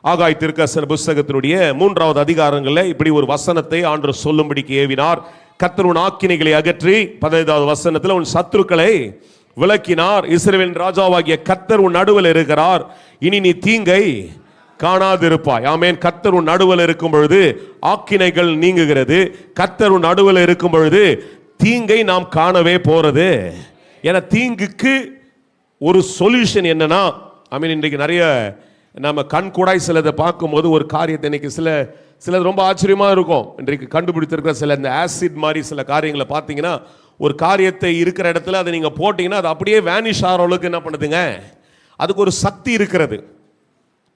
ஆகாய் தீர்க்கதரிசன புஸ்தகத்தினுடைய 3வது அதிகாரங்களில் இப்படி ஒரு வசனத்தை ஆண்டவர் சொல்லும்படிக்கு ஏவினார். கர்த்தர் உன் ஆக்கினைகளை அகற்றி 15வது வசனத்தில் உன் சத்துருக்களை விலக்கினார். இஸ்ரவேலின் ராஜாவாகிய கர்த்தர் உன் நடுவில் இருக்கிறார், இனி நீ தீங்கை காணாதிருப்பாய். ஆமென். கர்த்தர் உன் நடுவில் இருக்கும் பொழுது ஆக்கினைகள் நீங்குகிறது. கர்த்தர் உன் நடுவில் இருக்கும் பொழுது தீங்கை நாம் காணவே போறது. ஏன்னா தீங்குக்கு ஒரு சொல்யூஷன் என்னன்னா, இன்றைக்கு நிறைய நம்ம கண்கூடாய் சிலதை பார்க்கும்போது ஒரு காரியத்தை இன்னைக்கு சிலது ரொம்ப ஆச்சரியமா இருக்கும். இன்றைக்கு கண்டுபிடித்திருக்கிற சில இந்த ஆசிட் மாதிரி சில காரியங்களை பார்த்தீங்கன்னா, ஒரு காரியத்தை இருக்கிற இடத்துல அதை நீங்கள் போட்டிங்கன்னா அது அப்படியே வேனிஷ் ஆகிற அளவுக்கு என்ன பண்ணுதுங்க, அதுக்கு ஒரு சக்தி இருக்கிறது.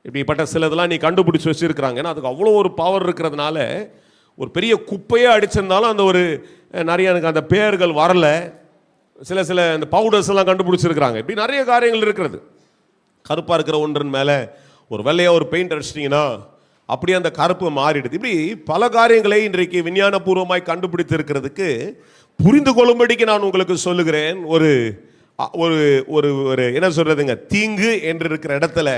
இப்படிப்பட்ட சிலதெல்லாம் நீ கண்டுபிடிச்சி வச்சுருக்கிறாங்க. ஏன்னா அதுக்கு அவ்வளோ ஒரு பவர் இருக்கிறதுனால ஒரு பெரிய குப்பையே அடிச்சிருந்தாலும் அந்த ஒரு நிறைய எனக்கு அந்த பேர்கள் வரல. சில இந்த பவுடர்ஸ் எல்லாம் கண்டுபிடிச்சிருக்கிறாங்க. இப்படி நிறைய காரியங்கள் இருக்கிறது. கருப்பாக இருக்கிற ஒன்றின் மேலே ஒரு வெள்ளையாக ஒரு பெயிண்ட் அடிச்சிட்டிங்கன்னா அப்படியே அந்த கருப்பு மாறிடுது. இப்படி பல காரியங்களை இன்றைக்கு விஞ்ஞானபூர்வமாய் கண்டுபிடித்து இருக்கிறதுக்கு புரிந்து கொள்ளும்படிக்கு நான் உங்களுக்கு சொல்லுகிறேன். ஒரு ஒரு ஒரு என்ன சொல்றதுங்க, தீங்கு என்று இருக்கிற இடத்துல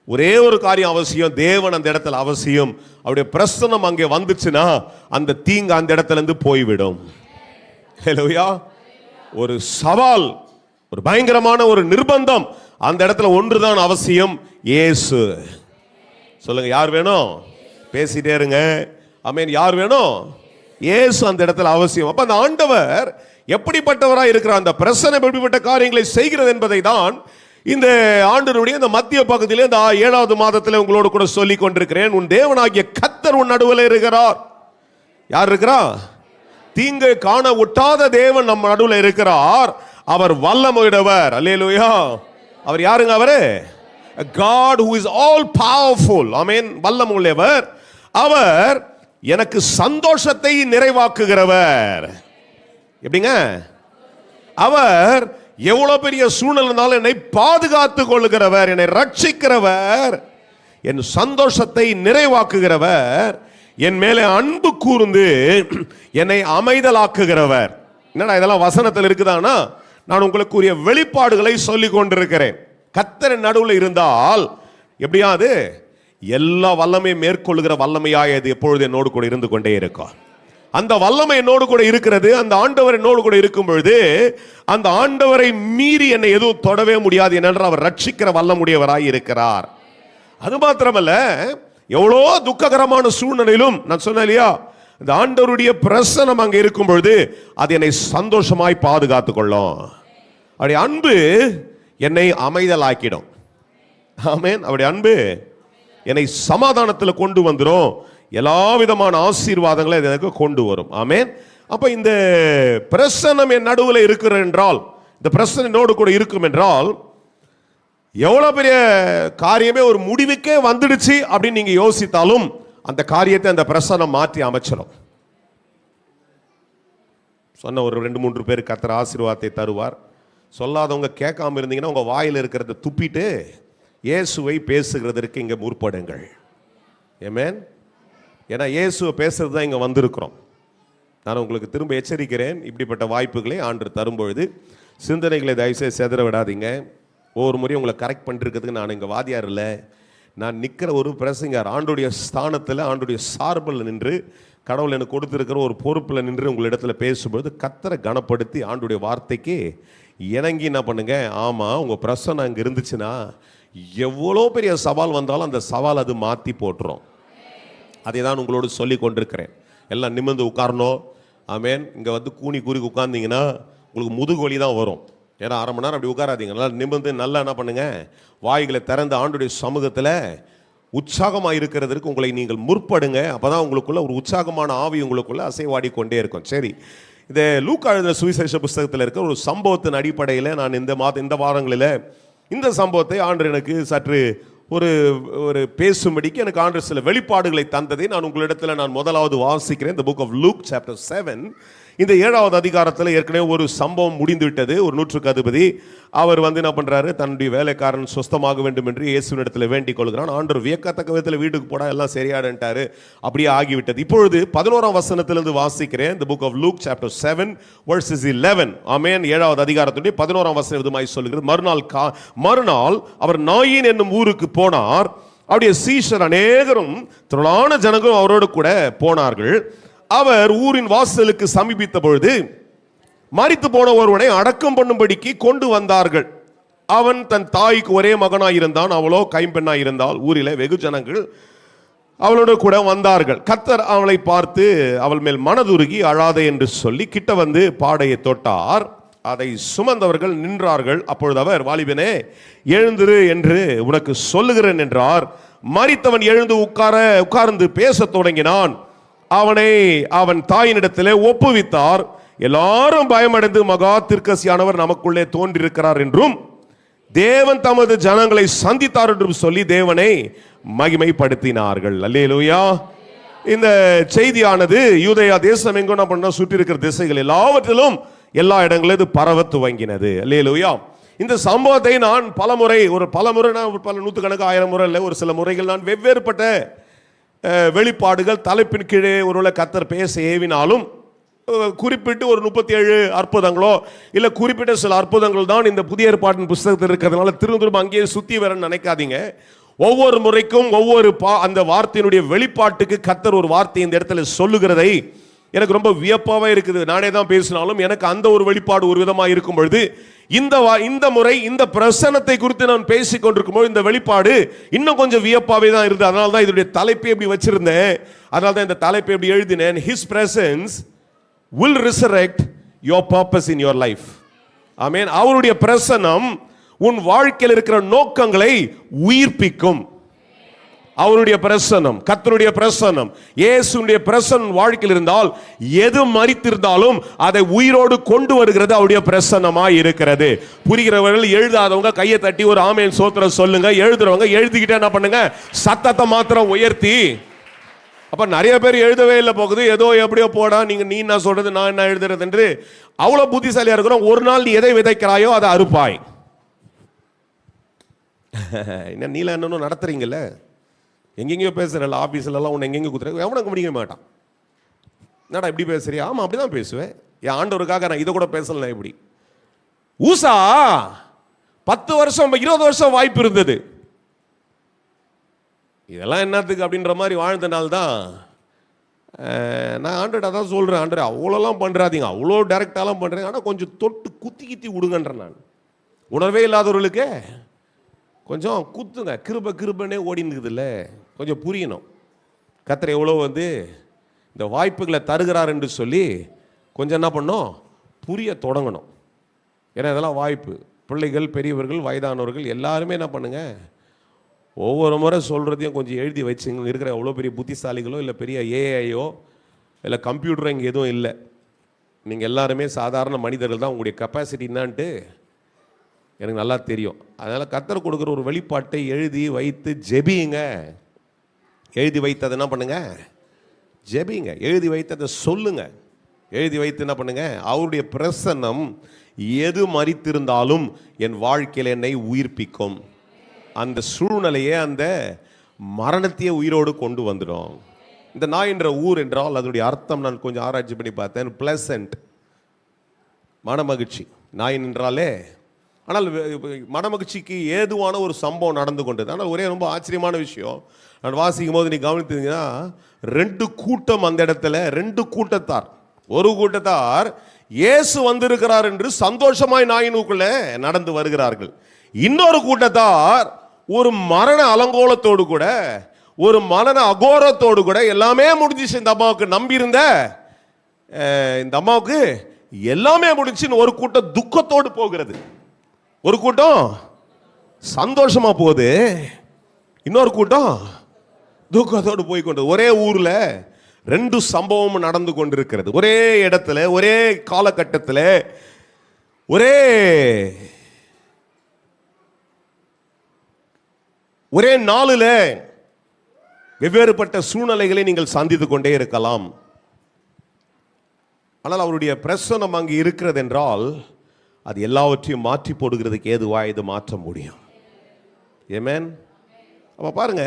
ஒரே ஒரு காரியம் அவசியம். தேவன் அந்த இடத்துல அவசியம். அவருடைய பிரசன்னம் அங்கே வந்துச்சுன்னா அந்த தீங்கு அந்த இடத்துல இருந்து போய்விடும். ஹல்லேலூயா. ஒரு சவால், ஒரு பயங்கரமான ஒரு நிர்பந்தம், அந்த இடத்துல ஒன்றுதான் அவசியம், இயேசு. சொல்லுங்க, யார் வேணும்? பேசிட்டே இருங்க. ஆமென். யார் வேணும்? இயேசு அந்த இடத்துல அவசியம். அப்ப அந்த ஆண்டவர் எப்படிப்பட்டவராய் இருக்கிறார், அந்த பிரசன்னம் எப்படிப்பட்ட காரியங்களை செய்கிறது என்பதை தான் இந்த ஆண்டவருடைய இந்த மத்திய பகுதியிலே இந்த 7வது மாதத்தில் உங்களோடு கூட சொல்லிக் கொண்டிருக்கிறேன். உன் தேவனாகிய கர்த்தர் உன் நடுவில் இருக்கிறார். யார் இருக்கிறா? தீங்கு காண ஒட்டாத தேவன் நம்ம நடுவில் இருக்கிறார். அவர் வல்லமையுடையவர். அல்லேலூயா. அவர் யாருங்க? அவரு God who is all powerful. ஆமென். வல்லமையுள்ளவர். அவர் எனக்கு சந்தோஷத்தை நிறைவாக்குகிறவர். எப்படிங்க? அவர் எவ்வளவு பெரிய சூழ்நிலை இருந்தாலும் என்னை பாதுகாத்துக் கொள்ளுகிறவர், என்னை ரட்சிக்கிறவர், என் சந்தோஷத்தை நிறைவாக்குகிறவர், என் மேலே அன்பு கூர்ந்து என்னை அமைதலாக்குகிறவர். என்னடா இதெல்லாம் வசனத்தில் இருக்குதானா? நான் உங்களுக்கு கூறிய வெளிப்பாடுகளை சொல்லிக் கொண்டிருக்கிறேன். கர்த்தர் நடுவில் இருந்தால் எப்படியாது எல்லா வல்லமையை மேற்கொள்ளுகிற வல்லமையாய் அது எப்பொழுது என்னோடு கூட இருந்து கொண்டே இருக்கும். அந்த வல்லமை என்னோடு கூட இருக்கிறது. அந்த ஆண்டவர் என்னோடு கூட இருக்கும் பொழுது அந்த ஆண்டவரை மீறி என்னை எதுவும் தொடவே முடியாது. ஏனென்றால் அவர் ரட்சிக்கிற வல்லமுடையவராய் இருக்கிறார். அது மாத்திரமல்ல, எவ்வளோ துக்ககரமான சூழ்நிலையிலும் நான் சொன்னேன் இல்லையா, இந்த ஆண்டவருடைய பிரசன்னம் அங்கே இருக்கும் பொழுது அது என்னை சந்தோஷமாய் பாதுகாத்துக் கொள்ளும். அவருடைய அன்பு என்னை அமைதலாக்கிடும். ஆமென். அவருடைய அன்பு என்னை சமாதானத்தில் கொண்டு வந்துடும். எல்லா விதமான ஆசீர்வாதங்களை எனக்கு கொண்டு வரும். ஆமென். அப்ப இந்த பிரசன்னம் என் நடுவில் இருக்கிற என்றால், இந்த பிரசன்னம் என்னோடு கூட இருக்கும் என்றால், எவ்வளவு பெரிய காரியமே ஒரு முடிவுக்கே வந்துடுச்சு அப்படின்னு நீங்க யோசித்தாலும் அந்த காரியத்தை அந்த பிரசன்னம் மாற்றி அமைச்சிடும். சொன்ன ஒரு 2-3 பேர் கர்த்தர் ஆசீர்வாதத்தை தருவார். சொல்லாதவங்க கேட்காம இருந்தீங்கன்னா உங்க வாயில் இருக்கிறத துப்பிட்டு இயேசுவை பேசுகிறதற்கு இங்கே முற்படுங்கள். ஆமென். ஏன்னா இயேசுவை பேசுறது தான் இங்கே வந்திருக்கிறோம். நான் உங்களுக்கு திரும்ப எச்சரிக்கிறேன், இப்படிப்பட்ட வாய்ப்புகளை ஆண்டவர் தரும்பொழுது சிந்தனைகளை தயவுசெய்து செதற விடாதீங்க. ஒவ்வொரு முறையும் உங்களை கரெக்ட் பண்ணிருக்கிறதுக்கு நான் இங்கே வாதியார் இல்லை, நான் நிற்கிற ஒரு பிரசங்கர். ஆண்டுடைய ஸ்தானத்தில் ஆண்டுடைய சார்பில் நின்று கடவுள் எனக்கு கொடுத்துருக்கிற ஒரு பொறுப்பில் நின்று உங்களிடத்தில் பேசும்பொழுது கர்த்தரை கனப்படுத்தி ஆண்டுடைய வார்த்தைக்கு இணங்கி என்ன பண்ணுங்க. ஆமாம், உங்கள் பிரசன்னம் அங்கே இருந்துச்சுன்னா எவ்வளோ பெரிய சவால் வந்தாலும் அந்த சவால் அது மாற்றி போட்டுரும். அதை தான் உங்களோடு சொல்லி கொண்டிருக்கிறேன். எல்லாம் நிமிர்ந்து உட்காரணும். ஆமென். இங்கே வந்து கூனி கூறி உட்கார்ந்தீங்கன்னா உங்களுக்கு முதுகு வலி தான் வரும். ஏன்னா 1/2 மணி நேரம் அப்படி உட்காராதீங்க. நல்லா நிமிர்ந்து நல்லா என்ன பண்ணுங்க, வாய்களை திறந்து ஆண்டுடைய சமூகத்தில் உற்சாகமாக இருக்கிறதுக்கு உங்களை நீங்கள் முற்படுங்க. அப்போ தான் உங்களுக்குள்ள ஒரு உற்சாகமான ஆவி உங்களுக்குள்ள அசைவாடி கொண்டே இருக்கும். சரி, இந்த லூக்கா எழுதின சுவிசேஷ புஸ்தகத்தில் இருக்க ஒரு சம்பவத்தின் அடிப்படையில் நான் இந்த வாரங்களில் இந்த சம்பவத்தை ஆண்டவர் எனக்கு சற்று ஒரு பேசும்படிக்கு எனக்கு ஆண்டவர் சில வெளிப்பாடுகளை தந்ததை நான் உங்களிடத்தில் நான் முதலாவது வாசிக்கிறேன். இந்த புக் ஆஃப் லூக் சாப்டர் 7 இந்த 7வது அதிகாரத்தில் ஏற்கனவே ஒரு சம்பவம் முடிந்து விட்டது. ஒரு 100க்கு அதிபதி அவர் வந்து என்ன பண்றாரு, தன்னுடைய வேலைக்காரன் சுஸ்தமாக வேண்டும் என்று இயேசுவினிடத்தில் வேண்டிக் கொள்கிறான். ஆண்டவர் வியக்கத்தக்க விதத்தில் வீட்டுக்கு போட எல்லாம் சரியாடுன்ட்டாரு. அப்படியே ஆகிவிட்டது. இப்பொழுது 11ஆம் வசனத்திலிருந்து வாசிக்கிறேன். the book of Luke chapter 7 verses 11. ஆமென். 7வது அதிகாரத்துடைய 11ஆம் வசனம் விதமாய் சொல்கிறது. மறுநாள் அவர் நாயின் என்னும் ஊருக்கு போனார். அவருடைய சீஷர் அநேகரும் திரளான ஜனங்களும் அவரோடு கூட போனார்கள். அவர் ஊரின் வாசலுக்கு சமீபித்த பொழுது மரித்து போன ஒருவனை அடக்கம் பண்ணும்படிக்கு கொண்டு வந்தார்கள். அவன் தன் தாய்க்கு ஒரே மகனாயிருந்தான், அவளோ கைம்பெண்ணாயிருந்தால். ஊரிலே வெகு ஜனங்கள் அவளோடு கூட வந்தார்கள். கர்த்தர் அவளை பார்த்து அவள் மேல் மனதுருகி அழாதே என்று சொல்லி கிட்ட வந்து பாடையை தொட்டார். அதை சுமந்தவர்கள் நின்றார்கள். அப்பொழுது அவர், வாலிபனே எழுந்திரு என்று உனக்கு சொல்லுகிறேன் என்றார். மரித்தவன் எழுந்து உட்கார்ந்து பேசத் தொடங்கினான். அவனை அவன் தாயினிடத்திலே ஒப்புவித்தார். எல்லாரும் பயமடைந்து, மகா தீர்க்கதரிசியானவர் நமக்குள்ளே தோன்றியிருக்கிறார் என்றும் தேவன் தமது ஜனங்களை சந்தித்தார் என்றும் சொல்லி தேவனை மகிமைப்படுத்தினார்கள். அல்லேலூயா. இந்த செய்தியானது யூதேயா தேசம் எங்கோ என்ன பண்ண சுற்றி இருக்கிற திசைகள் எல்லாவற்றிலும் எல்லா இடங்களிலும் இது பரவ துவங்கினது. அல்லேலூயா. இந்த சம்பவத்தை நான் பலமுறை பல நூற்றுக்கணக்கு 1000 முறை இல்லை, ஒரு சில முறைகள் நான் வெவ்வேறுபட்ட வெளிப்பாடுகள் தலைப்பின் கீழே ஒருவேளை கர்த்தர் பேச ஏவினாலும் குறிப்பிட்டு ஒரு 37 அற்புதங்களோ இல்லை குறிப்பிட்ட சில அற்புதங்கள் தான் இந்த புதிய ஏற்பாட்டின் புத்தகத்தில் இருக்கிறதுனால திரும்ப அங்கேயே சுற்றி வரன்னு நினைக்காதீங்க. ஒவ்வொரு முறைக்கும் ஒவ்வொரு அந்த வார்த்தையினுடைய வெளிப்பாட்டுக்கு கர்த்தர் ஒரு வார்த்தை இந்த இடத்துல சொல்லுகிறதை எனக்கு ரொம்ப வியப்பாவே இருக்குது. நானே தான் பேசினாலும் எனக்கு அந்த ஒரு வெளிப்பாடு ஒரு விதமாக இருக்கும் பொழுது இந்த முறை இந்த பிரசன்னத்தை குறித்து நான் பேசிக் கொண்டிருக்கும்போது இந்த வெளிப்பாடு இன்னும் கொஞ்சம் வியப்பாவே தான் இருந்தது. அதனால தான் இதனுடைய தலைப்பை எப்படி வச்சிருந்தேன், அதனால தான் இந்த தலைப்பை எப்படி எழுதினேன். His presence will resurrect your purpose in your life. ஆமென். அவருடைய பிரசன்னம் உன் வாழ்க்கையில் இருக்கிற நோக்கங்களை உயிர்ப்பிக்கும். அவருடைய பிரசன்னம், கர்த்தருடைய பிரசன்னம், இயேசுவுடைய பிரசன்னம் வாழ்க்கையில் இருந்தால் எது மரித்திருந்தாலும் அதை உயிரோடு கொண்டு வருகிறது அவருடைய பிரசன்னமாய் இருக்கிறது. புரிகிறவர்கள், எழுதாதவங்க கையை தட்டி ஒரு ஆமென் ஸ்தோத்திரம் சொல்லுங்க. எழுதுறவங்க எழுதிக்கிட்டே என்ன பண்ணுங்க, சத்தத்தை மாத்திரம் உயர்த்தி. அப்ப நிறைய பேர் எழுதவே இல்லை போகுது, ஏதோ எப்படியோ போடா, நீ என்ன சொல்றது நான் என்ன எழுதுறது என்று அவ்வளவு புத்திசாலியா இருக்கிறோம். ஒரு நாள் நீ எதை விதைக்கிறாயோ அதை அறுப்பாய். என்ன நீல என்னன்னு நடத்துறீங்கல்ல, எங்கெங்கயோ பேசுறல, ஆபீஸ்ல எல்லாம் உன்னை எங்கெங்க குத்துற எவனுக்கு முடிக்க மாட்டான். என்னடா இப்படி பேசுறியா? ஆமா அப்படிதான் பேசுவேன். என் ஆண்டவருக்காக நான் இதை கூட பேசல. இப்படி ஊசா 10 வருஷம் 20 வருஷம் வாய்ப்பு இருந்தது. இதெல்லாம் என்னத்துக்கு அப்படின்ற மாதிரி வாழ்ந்தனால்தான் நான் ஆண்டர்ட் அதான் சொல்கிறேன். ஆண்டர் அவ்வளோலாம் பண்ணுறாதீங்க, அவ்வளோ டைரெக்டாலாம் பண்ணுறேங்க, ஆனால் கொஞ்சம் தொட்டு குத்தி விடுங்கன்றேன். நான் உணர்வே இல்லாதவர்களுக்கு கொஞ்சம் குத்துங்க. கிருபன்னே ஓடினுக்குது இல்லை, கொஞ்சம் புரியணும். கர்த்தர் எவ்வளோ இந்த வாய்ப்புகளை தருகிறார் என்று சொல்லி கொஞ்சம் என்ன பண்ணோம், புரிய தொடங்கணும். ஏன்னா இதெல்லாம் வாய்ப்பு. பிள்ளைகள், பெரியவர்கள், வயதானவர்கள் எல்லாருமே என்ன பண்ணுங்க, ஒவ்வொரு முறை சொல்கிறதையும் கொஞ்சம் எழுதி வச்சுங்க. இருக்கிற எவ்வளோ பெரிய புத்திசாலிகளோ இல்லை பெரிய ஏஐயோ இல்லை கம்ப்யூட்டரோ இங்கே எதுவும் இல்லை. நீங்கள் எல்லாருமே சாதாரண மனிதர்கள் தான். உங்களுடைய கெப்பாசிட்டி என்னான்ட்டு எனக்கு நல்லா தெரியும். அதனால் கர்த்தர் கொடுக்குற ஒரு வெளிப்பாட்டை எழுதி வைத்து ஜெபிங்க. எழுதி வைத்ததை என்ன பண்ணுங்க, ஜெபிங்க. எழுதி வைத்ததை சொல்லுங்க. எழுதி வைத்து என்ன பண்ணுங்க, அவருடைய பிரசன்னம் எது மரித்திருந்தாலும் என் வாழ்க்கையில் என்னை உயிர்ப்பிக்கும். அந்த சூழ்நிலையே அந்த மரணத்தையே உயிரோடு கொண்டு வந்துடும். இந்த நாய் என்ற ஊர் என்றால் அதனுடைய அர்த்தம் நான் கொஞ்சம் ஆராய்ச்சி பண்ணி பார்த்தேன். பிளசன்ட், மனமகிழ்ச்சி. நாய் என்றாலே, ஆனால் மனமகிழ்ச்சிக்கு ஏதுவான ஒரு சம்பவம் நடந்து கொண்டது. ஆனால் ஒரே ரொம்ப ஆச்சரியமான விஷயம் நான் வாசிக்கும் போது நீ கவனித்தீங்கன்னா 2 கூட்டம் அந்த இடத்துல, 2 கூட்டத்தார். ஒரு கூட்டத்தார் இயேசு வந்திருக்கிறார் என்று சந்தோஷமாய் நாயினுக்குள்ள நடந்து வருகிறார்கள். இன்னொரு கூட்டத்தார் ஒரு மரண அலங்கோலத்தோடு கூட, ஒரு மரண அகோரத்தோடு கூட, எல்லாமே முடிஞ்சிச்சு இந்த அம்மாவுக்கு, நம்பியிருந்த இந்த அம்மாவுக்கு எல்லாமே முடிஞ்சுன்னு ஒரு கூட்டம் துக்கத்தோடு போகிறது, ஒரு கூட்டம் சந்தோஷமா போகுது, இன்னொரு கூட்டம் துக்கத்தோடு போய் கொண்டு. ஒரே ஊர்ல 2 சம்பவம் நடந்து கொண்டிருக்கிறது. ஒரே இடத்துல, ஒரே காலகட்டத்தில், ஒரே நாளில் வெவ்வேறுபட்ட சூழ்நிலைகளை நீங்கள் சந்தித்து கொண்டே இருக்கலாம். ஆனால் அவருடைய பிரசன்னம் அங்கு இருக்கிறது என்றால் அது எல்லாவற்றையும் மாற்றி போடுகிறதுக்கு ஏதுவா இது மாற்ற முடியும். ஆமென். அப்போ பாருங்க,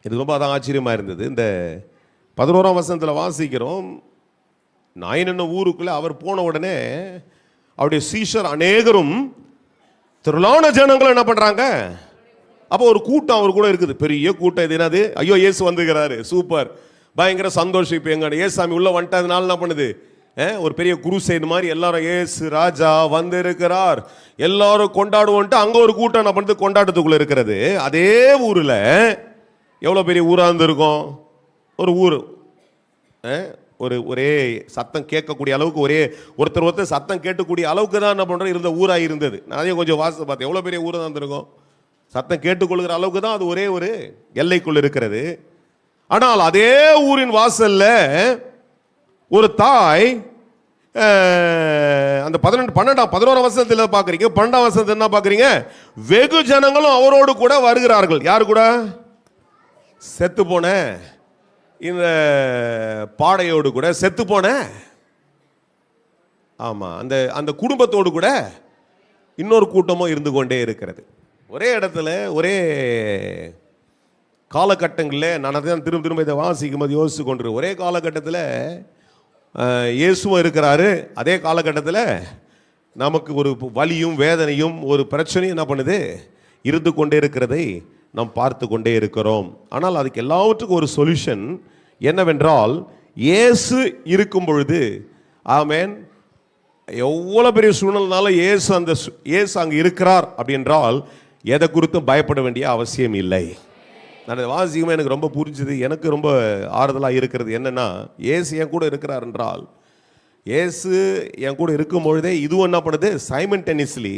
இது ரொம்ப அதான் ஆச்சரியமா இருந்தது. இந்த 11ஆம் வசனத்தில் வாசிக்கிறோம், நாயின் என்ன ஊருக்குள்ள அவர் போன உடனே அவருடைய சீஷர் அநேகரும் திரளான ஜனங்கள் என்ன பண்றாங்க, அப்போ ஒரு கூட்டம் அவர் கூட இருக்குது, பெரிய கூட்டம். இது என்னது? ஐயோ இயேசு வந்துக்கிறாரு, சூப்பர், பயங்கர சந்தோஷம். இப்போ எங்க ஏசாமி உள்ள வந்துட்டதுனால என்ன பண்ணுது, ஒரு பெரிய குருசைடு மாதிரி எல்லாரும் இயேசு ராஜா வந்து இருக்கிறார் எல்லாரும் கொண்டாடுவோன்ட்டு அங்க ஒரு கூட்டம் என்ன பண்ணுது, கொண்டாட்டத்துக்குள்ள இருக்கிறது. அதே ஊர்ல எவ்வளவு பெரிய ஊரா இருந்திருக்கும், ஒரு ஊர் ஒரே சத்தம் கேட்கக்கூடிய அளவுக்கு, ஒருத்தர் சத்தம் கேட்கக்கூடிய அளவுக்கு தான் என்ன பண்ற இருந்த ஊரா இருந்தது. நான் அதையும் கொஞ்சம் வாசித்து பார்த்தேன், எவ்வளவு பெரிய ஊரா இருந்திருக்கும், சத்தம் கேட்டுக்கொள்கிற அளவுக்கு தான் அது ஒரே ஒரு எல்லைக்குள் இருக்கிறது. ஆனால் அதே ஊரின் வாசல்ல ஒரு தாய், அந்த 11ஆம் வசனத்தில் பார்க்குறீங்க, 12ஆம் வசனத்தில் என்ன பார்க்குறீங்க, வெகு ஜனங்களும் அவரோடு கூட வருகிறார்கள். யாரு கூட? செத்து போன இந்த பாடையோடு கூட, செத்து போன ஆமா அந்த குடும்பத்தோடு கூட இன்னொரு கூட்டமும் இருந்து கொண்டே இருக்கிறது. ஒரே இடத்துல ஒரே காலகட்டங்களில், நான் தான் திரும்ப இதை வாசிக்கும் போது யோசிச்சு கொண்டு, ஒரே காலகட்டத்தில் இயேசுவும் இருக்கிறாரு, அதே காலகட்டத்தில் நமக்கு ஒரு வலியும் வேதனையும் ஒரு பிரச்சனையும் என்ன பண்ணுது, இருந்து கொண்டே இருக்கிறதை நாம் பார்த்து கொண்டே இருக்கிறோம். ஆனால் அதுக்கு எல்லாவற்றுக்கும் ஒரு சொல்யூஷன் என்னவென்றால், இயேசு இருக்கும் பொழுது, ஆமென், எவ்வளோ பெரிய சூழ்நிலைனாலும் இயேசு அங்கே இருக்கிறார் அப்படின்றால் எதை குறித்தும் பயப்பட வேண்டிய அவசியம் இல்லை. நான் வாசிக்குமே எனக்கு ரொம்ப புரிஞ்சுது, எனக்கு ரொம்ப ஆறுதலாக இருக்கிறது என்னன்னா, இயேசு என் கூட இருக்கிறார் என்றால், இயேசு என் கூட இருக்கும் பொழுதே இதுவும் என்ன பண்ணுது, சைமல்டேனியஸ்லி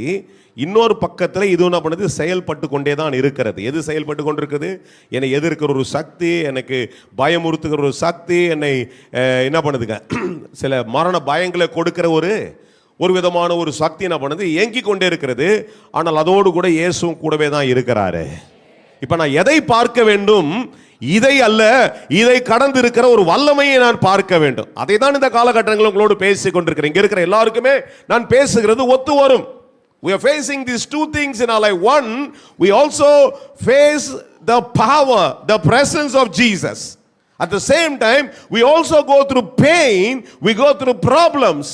இன்னொரு பக்கத்தில் இதுவும் என்ன பண்ணுது, செயல்பட்டு கொண்டே தான் இருக்கிறது. எது செயல்பட்டு கொண்டு இருக்குது? என்னை எதிர்க்கிற ஒரு சக்தி, எனக்கு பயமுறுத்துகிற ஒரு சக்தி, என்னை என்ன பண்ணுதுங்க, சில மரண பயங்களை கொடுக்கிற ஒரு விதமான ஒரு சக்தி என்ன பண்ணுது, இயங்கி கொண்டே இருக்கிறது. ஆனால் அதோடு கூட இயேசுவும் கூடவே தான் இருக்கிறாரு. இப்ப நான் எதை பார்க்க வேண்டும்? இதை அல்ல, இதை கடந்து இருக்கிற ஒரு வல்லமையை நான் பார்க்க வேண்டும். அதை தான் இந்த காலகட்டங்களில் உங்களோடு பேசிக் கொண்டிருக்கிறேன். இங்க இருக்கிற எல்லாருக்குமே நான் பேசுகிறது ஒத்து வரும். We are facing these two things in our life. One, we also face the power, the presence of Jesus. At the same time, we also go through pain, we go through problems.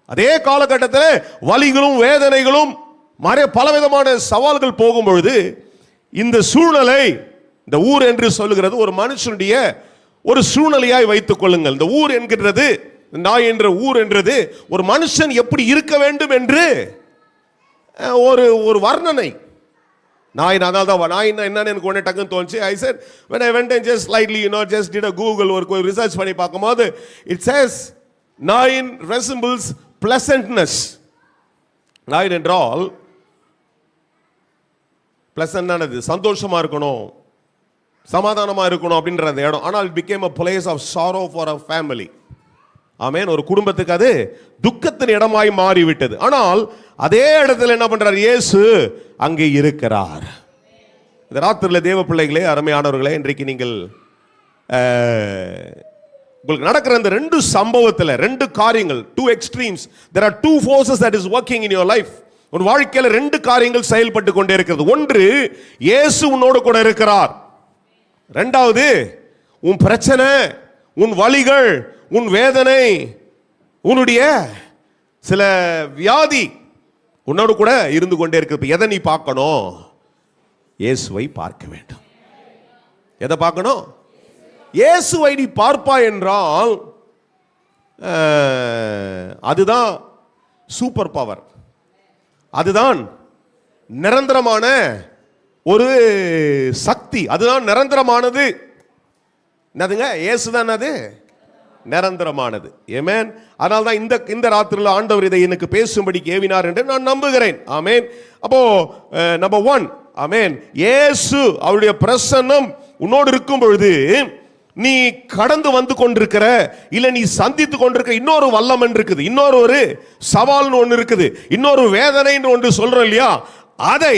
அதே காலகட்டத்தில் வலிகளும் வேதனைகளும் மாறிய பலவிதமான சவால்கள் போகும் பொழுது, இந்த சூழ்நிலை, இந்த ஊர் என்று சொல்லுகிறது ஒரு மனுஷனுடைய ஒரு சூழ்நிலையாய் வைத்துக் கொள்ளுங்கள். இந்த ஊர் என்கிறது, நாய் என்ற ஊர் என்றது ஒரு மனுஷன் எப்படி இருக்க வேண்டும் என்று ஒரு வர்ணனை. நாய், அதான் நாய் என்னன்னு எனக்கு உடனே டக்குன்னு தோணுச்சு. I said when I went and just slightly just did a Google ஒரு ரிசர்ச் பண்ணி பார்க்கும்போது, it says நாயின் resembles pleasantness. நாய் என்றால் பிளசன்டானது, சந்தோஷமா இருக்கணும், சமாதானமா இருக்கணும் அப்படின்ற அந்த இடம். ஆனால் it became a place of sorrow for a family. ஆமென். ஒரு குடும்பத்துக்கு அது துக்கத்தின் இடமாய் மாறிவிட்டது. ஆனால் அதே இடத்துல என்ன பண்றார், இயேசு அங்கே இருக்கிறார். இந்த ராத்திரியில் தேவ பிள்ளைகளே, அருமையானவர்களே, இன்றைக்கு நீங்கள் உங்களுக்கு நடக்கிற இந்த ரெண்டு சம்பவத்தில் ரெண்டு காரியங்கள், two extremes, there are two forces that is working in your life. உன் வாழ்க்கையில ரெண்டு காரியங்கள் செயல்பட்டு கொண்டே இருக்கிறது. ஒன்று, இயேசு உன்னோடு கூட இருக்கிறார். இரண்டாவது, உன் பிரச்சனை, உன் வலிகள், உன் வேதனை, உன்னுடைய சில வியாதி உன்னோடு கூட இருந்து கொண்டே இருக்கிறது. எதை நீ பார்க்கணும்? இயேசுவை பார்க்க வேண்டும். எதை பார்க்கணும்? இயேசுவை நீ பார்ப்பாய் என்றால் அதுதான் சூப்பர் பவர், அதுதான் நிரந்தரமான ஒரு சக்தி, அதுதான் நிரந்தரமானது. என்னதுங்க? இயேசுதான் அது நிரந்தரமானது. ஆமென். அதனால தான் இந்த ராத்திரியில் ஆண்டவர் இதை எனக்கு பேசும்படிக்கு ஏவினார் என்று நான் நம்புகிறேன். ஆமென். அப்போ நம்பர் 1, ஆமென், இயேசு அவருடைய பிரசன்னம் உன்னோடு இருக்கும் பொழுது நீ கடந்து வந்து கொண்டிருக்கிற, இல்ல நீ சந்தித்து கொண்டிருக்கிற இன்னொரு வல்லமை இருக்குது, இன்னொரு ஒரு சவால்னு ஒன்று இருக்குது, இன்னொரு வேதனைன்னு ஒன்று சொல்றோம் இல்லையா, அதை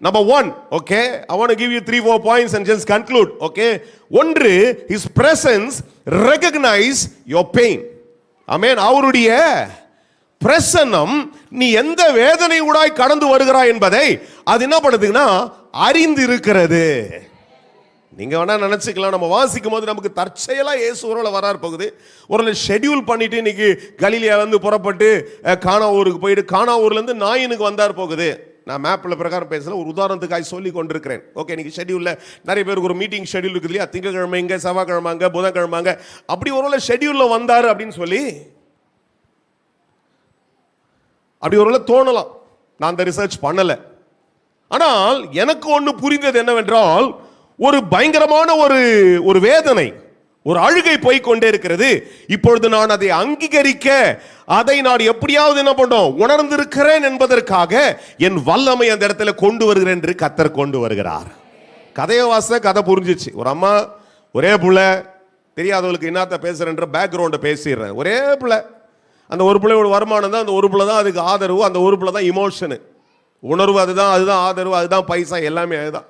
number 1, okay, I want to give you 3-4 points and just conclude. Okay, ஒன்று, his presence recognize your pain. ஆமென். அவருடைய பிரசன்னம் நீ எந்த வேதனை ஊடாய் கடந்து வருகிறாய் என்பதை அது என்ன பண்ணுதுன்னா அறிந்து இருக்கிறது. நீங்க வேணா நினைச்சுக்கலாம், நம்ம வாசிக்கும் போது நமக்கு தற்செயலா இயேசு ஒருவேளை வரார் போகுது, ஒரு ஷெட்யூல் பண்ணிட்டு இன்னைக்கு கலிலியா வந்து புறப்பட்டு கானா ஊருக்கு போயிட்டு கானா ஊர்ல இருந்து நாயினுக்கு வந்தார் போகுது. நான் மேப்பில் பிரகாரம் பேசல, ஒரு உதாரணத்துக்காக சொல்லி கொண்டிருக்கிறேன். ஓகே, இன்னைக்கு ஷெட்யூலில் நிறைய பேருக்கு ஒரு மீட்டிங் ஷெட்யூல் இருக்குது இல்லையா? திங்கக்கிழமை இங்கே, செவ்வாய்க்கிழமைங்க, புதன்கிழமைங்க, அப்படி ஒருவேளை ஷெட்யூலில் வந்தார் அப்படின்னு சொல்லி அப்படி ஒருவேளை தோணலாம். நான் அந்த ரிசர்ச் பண்ணலை. ஆனால் எனக்கு ஒன்று புரிந்தது என்னவென்றால், ஒரு பயங்கரமான ஒரு வேதனை, ஒரு அழுகை போய்கொண்டே இருக்கிறது. இப்பொழுது நான் அதை அங்கீகரிக்க, அதை நான் எப்படியாவது என்ன பண்ணோம், உணர்ந்திருக்கிறேன் என்பதற்காக என் வல்லமை அந்த இடத்துல கொண்டு வருகிறேன் என்று கர்த்தர் கொண்டு வருகிறார். கதையை வாச கதை புரிஞ்சிச்சு. ஒரு அம்மா, ஒரே பிள்ளை, தெரியாதவளுக்கு என்னத்த பேசுறேன்ற பேக்ரவுண்டை பேசிடுறேன். ஒரே பிள்ளை, அந்த ஒரு பிள்ளையோட வருமானம் தான், அந்த ஒரு பிள்ளை தான் அதுக்கு ஆதரவு, அந்த ஒரு பிள்ளை தான் இமோஷனு, உணர்வு அதுதான் ஆதரவு, அதுதான் பைசா, எல்லாமே அதுதான்.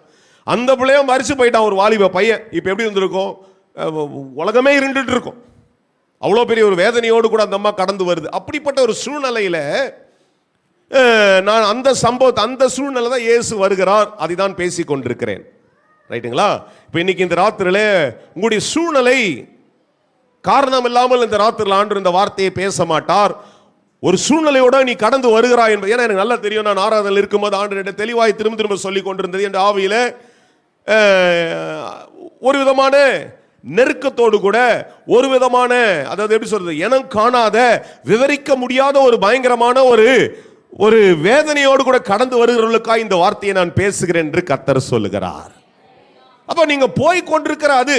அந்த பிள்ளையும் மறிச்சு போயிட்டான் ஒரு வாலிப பையன். இப்போ எப்படி இருந்திருக்கும்? உலகமே இருந்துட்டு இருக்கும். அவ்வளோ பெரிய ஒரு வேதனையோடு கூட அந்த அம்மா கடந்து வருது. அப்படிப்பட்ட ஒரு சூழ்நிலையில் நான் அந்த சம்பவத்தை, அந்த சூழ்நிலை தான் இயேசு வருகிறார், அதை தான் பேசி கொண்டிருக்கிறேன். ரைட்டுங்களா? இப்போ இன்னைக்கு இந்த ராத்திரில உங்களுடைய சூழ்நிலை காரணம் இல்லாமல் இந்த ராத்திரில் ஆண்டு இந்த வார்த்தையை பேச மாட்டார். ஒரு சூழ்நிலையோட நீ கடந்து வருகிறாய் என்பது, ஏன்னா எனக்கு நல்லா தெரியும். நான் ஆராதனையில் இருக்கும்போது ஆண்டு தெளிவாய் திரும்ப சொல்லி கொண்டிருந்தது என்ற ஆவியில ஒரு விதமான நெருக்கத்தோடு கூட, ஒரு விதமான, அதாவது எப்படி சொல்றது, எனம் காணாத, விவரிக்க முடியாத ஒரு பயங்கரமான ஒரு வேதனையோடு கூட கடந்து வருகிறவர்களுக்காக இந்த வார்த்தையை நான் பேசுகிறேன் என்று கர்த்தர் சொல்லுகிறார். அப்ப நீங்க போய் கொண்டிருக்கிற அது,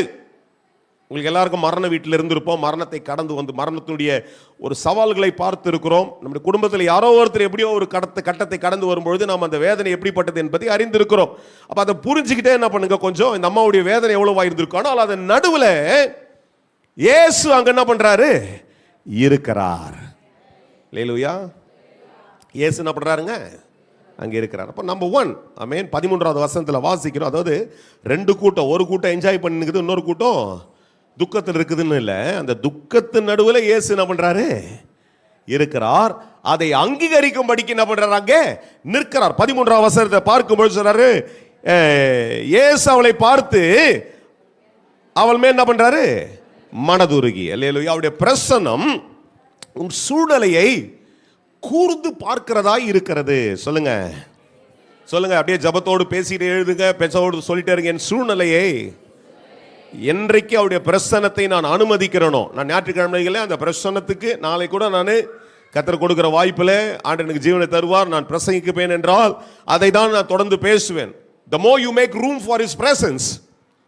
உங்களுக்கு எல்லாருக்கும் மரண வீட்டில் இருந்திருப்போம், மரணத்தை கடந்து வந்து மரணத்துடைய ஒரு சவால்களை பார்த்து இருக்கிறோம். நம்முடைய குடும்பத்தில் யாரோ ஒருத்தர் எப்படியோ ஒரு கட்டத்தை கடந்து வரும்பொழுது நாம் அந்த வேதனை எப்படிப்பட்டது என்பதை அறிந்திருக்கிறோம். அப்போ அதை புரிஞ்சுக்கிட்டே என்ன பண்ணுங்க, கொஞ்சம் இந்த அம்மாவுடைய வேதனை எவ்வளவு இருந்திருக்கும். ஆனால் அதன் நடுவில் இயேசு அங்க என்ன பண்றாரு, இருக்கிறார். அல்லேலூயா. இயேசு என்ன பண்றாருங்க, அங்கே இருக்கிறார். அப்போ நம்பர் 1, ஆமென். 13வது வசனத்தில் வாசிக்கிறோம். அதாவது ரெண்டு கூட்டம், ஒரு கூட்டம் என்ஜாய் பண்ணிக்குது, இன்னொரு கூட்டம் துக்கத்தில் இருக்குதுன்னு இல்லை. அந்த துக்கத்தின் நடுவில் இயேசு என்ன பண்றாரு, இருக்கிறார். அதை அங்கீகரிக்கும்படிக்கு என்ன பண்றாரு, அங்கே நிற்கிறார். 13வது வசனத்தை பார்க்கும்போது சொல்றாரு, இயேசு அவளை பார்த்து அவள் மேல் என்ன பண்றாரு, மனதுருகி. அல்லேலூயா. அவருடைய பிரசன்னம் உன் சூழ்நிலையை கூர்ந்து பார்க்கிறதா இருக்கிறது. சொல்லுங்க, சொல்லுங்க. அப்படியே ஜபத்தோடு பேசிட்டு எழுதுங்க, பேச்சோடு சொல்லிட்டே இருங்க. என் சூழ்நிலையை என்றைக்கு அவருடைய பிரசன்னத்தை நான் அனுமதிக்கிறேனோ, நான் ஞாயிற்றுக்கிழமைகளே அந்த பிரசன்னத்துக்கு நாளை கூட நான் கர்த்தர் கொடுக்கிற வாய்ப்பில் ஆண்டு எனக்கு ஜீவனை தருவார், நான் பிரசங்கிப்பேன் என்றால் அதை தான் நான் தொடர்ந்து பேசுவேன். The more you make room for his presence,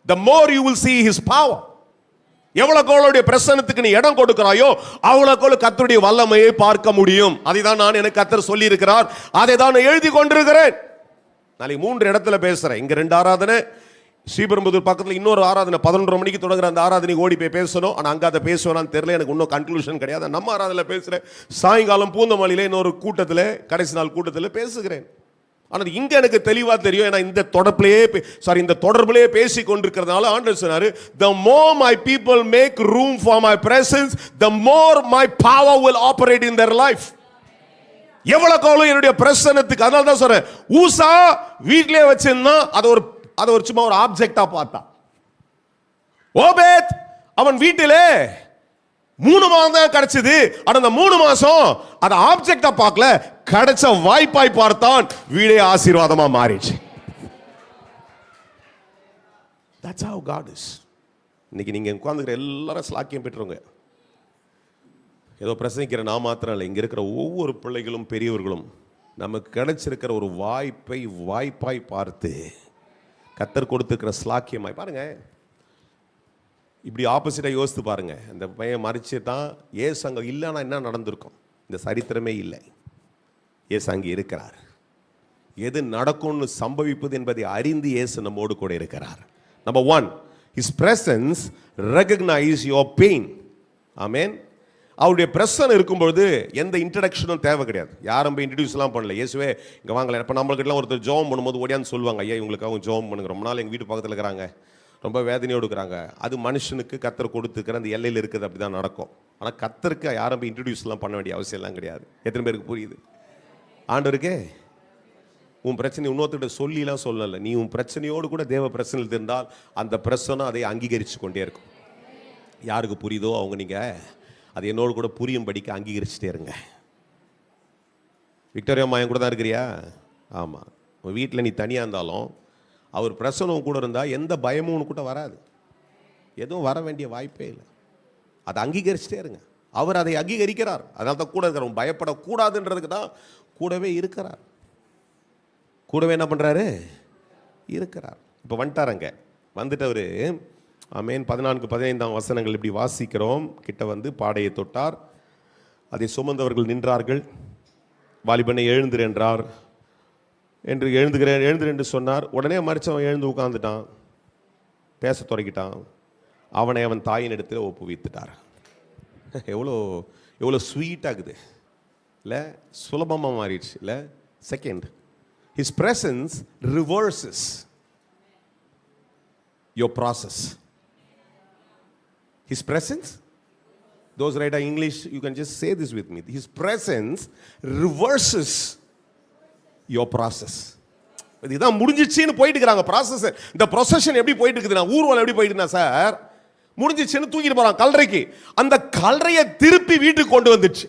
the more you will see his power. எவ்வளவு அவருடைய பிரசன்னத்துக்கு நீ இடம் கொடுக்கிறாயோ அவ்வளவு கர்த்தருடைய வல்லமையை பார்க்க முடியும். அதை தான் நான் எனக்கு கர்த்தர் சொல்லி இருக்கிறார், அதை தான் நான் எழுதி கொண்டிருக்கிறேன். நாளைக்கு 3 இடத்துல பேசுறேன். இங்க 2 ஆராதனை, ஸ்ரீபெரும்புதூர் பக்கத்தில் இன்னொரு ஆராதனை 11:30 மணிக்கு தொடங்குற அந்த ஆராதனைக்கு ஓடி போய் பேசணும். ஆனால் அங்கே அதை பேசுவேனான்னு தெரியல, எனக்கு இன்னும் கன்க்ளூஷன் கிடையாது. நம்ம ஆராதனையில் பேசுகிறேன். சாயங்காலம் பூந்தமல்லியில் இன்னொரு கூட்டத்தில், கடைசி நாள் கூட்டத்தில் பேசுகிறேன். ஆனால் இங்கே எனக்கு தெளிவாக தெரியும், ஏன்னா இந்த தொடர்பிலேயே பேசி கொண்டிருக்கிறதுனால ஆண்டவர் சொன்னார், the more my people make room for my presence, the more my power will operate in their life. எவ்வளவு என்னுடைய பிரசன்னத்துக்கு, அதனால தான் சொல்றேன், ஊசா வீட்டிலே வச்சிருந்தா அதை ஒரு சும்மா ஒரு ஆப்ஜெக்டா பார்த்தா. ஓபேத் அவன் வீட்டிலே 3 மாதம் தான் கிடைச்சது. ஆனா அந்த 3 மாசம் அதை ஆப்ஜெக்டா பார்க்கல, கிடைச்ச வாய்ப்பாய் பார்த்தான், வீடே ஆசீர்வாதமா மாறிச்சு. That's how God is. இன்னைக்கு நீங்க உட்கார்ந்துக்கிற எல்லாரும் ஸ்லாக்கியம் பெற்றவங்க. ஏதோ பிரசங்கிக்கிற நான் மாத்திரம் இல்லை, இங்க இருக்கிற ஒவ்வொரு பிள்ளைகளும் பெரியவர்களும் நமக்கு கிடைச்சிருக்கிற ஒரு வாய்ப்பாய் பார்த்து கர்த்தர் கொடுத்துருக்கிற ஸ்லாக்கியமாய் பாருங்க. இப்படி ஆப்போசிட்டா யோசித்து பாருங்க. அந்த பையன் மறிச்சுட்டான், ஏசு அங்க இல்லைன்னா என்ன நடந்திருக்கும்? இந்த சரித்திரமே இல்லை. ஏசு அங்கே இருக்கிறார். எது நடக்கும்னு சம்பவிப்பது என்பதை அறிந்து இயேசு நம்மோடு கூட இருக்கிறார். Number 1, his presence recognize your pain. ஆமென். அவருடைய பிரசன்னம் இருக்கும்பொழுது எந்த இன்ட்ரடக்ஷனும் தேவை கிடையாது. யாரும் போய் இன்ட்ரடியூஸ்லாம் பண்ணல. இயேசுவே இங்கே வாங்கல. இப்போ நம்மளுக்கெல்லாம் ஒருத்தர் ஜோம் பண்ணும்போது ஓடியான்னு சொல்லுவாங்க, ஐயா இவங்களுக்காக ஜோம் பண்ணுங்க, ரொம்ப நாள் எங்கள் வீட்டு பக்கத்தில் இருக்கிறாங்க, ரொம்ப வேதனையோடு இருக்கிறாங்க. அது மனுஷனுக்கு கர்த்தர் கொடுத்துக்கிற அந்த எல்லையில் இருக்குது, அப்படி தான் நடக்கும். ஆனால் கர்த்தருக்கு யாரும் போய் இன்ட்ரடியூஸ்லாம் பண்ண வேண்டிய அவசியம்லாம் கிடையாது. எத்தனை பேருக்கு புரியுது? ஆண்டவருக்கே உன் பிரச்சனை இன்னொருத்தர்கிட்ட சொல்லிலாம் சொல்லலை. நீ உன் பிரச்சனையோடு கூட தேவ பிரச்சனையில் இருந்தால் அந்த பிரச்சனை அதை அங்கீகரித்து கொண்டே இருக்கும். யாருக்கு புரியுதோ அவங்க நீங்கள் அது என்னோடு கூட புரியும்படிக்கு அங்கீகரிச்சுட்டே இருங்க. விக்டோரியா அம்மா என் கூட தான் இருக்கிறியா? ஆமாம், உன் வீட்டில் நீ தனியாக இருந்தாலும் அவர் பிரசனம் கூட இருந்தால் எந்த பயமும் உனக்கு கூட வராது. எதுவும் வர வேண்டிய வாய்ப்பே இல்லை. அதை அங்கீகரிச்சுட்டே இருங்க. அவர் அதை அங்கீகரிக்கிறார். அதனால தான் கூட இருக்கிறவங்க பயப்படக்கூடாதுன்றதுக்கு தான் கூடவே இருக்கிறார். கூடவே என்ன பண்ணுறாரு? இருக்கிறார். இப்போ வந்துட்டாரங்க. வந்துட்டவர் ஆமென். 14-15 வசனங்கள் இப்படி வாசிக்கிறோம். கிட்ட வந்து பாடையை தொட்டார், அதை சுமந்தவர்கள் நின்றார்கள். வாலிபனை எழுந்திரு என்றார். என்று எழுந்திரு என்று சொன்னார். உடனே மறிச்சவன் எழுந்து உட்கார்ந்துட்டான், பேச தொடங்கிட்டான். அவனை அவன் தாயின் இடத்துல ஒப்புவித்துட்டார். எவ்வளோ ஸ்வீட்டாகுது இல்லை? சுலபமாக மாறிடுச்சு இல்லை? Second, his presence reverses your process. His presence, those write English, you can just say this with me. His presence reverses your process. இதுதான் முடிஞ்சிச்சுன்னு போயிட்டு இருக்கிறாங்க ப்ராசஸ். இந்த ப்ரொசஷன் எப்படி போயிட்டு இருக்குதுன்னா, ஊர்வலம் எப்படி போயிட்டுனா சார், முடிஞ்சிச்சுன்னு தூக்கிட்டு போறான் கல்லறைக்கு. அந்த கல்லறையை திருப்பி வீட்டுக்கு கொண்டு வந்துச்சு.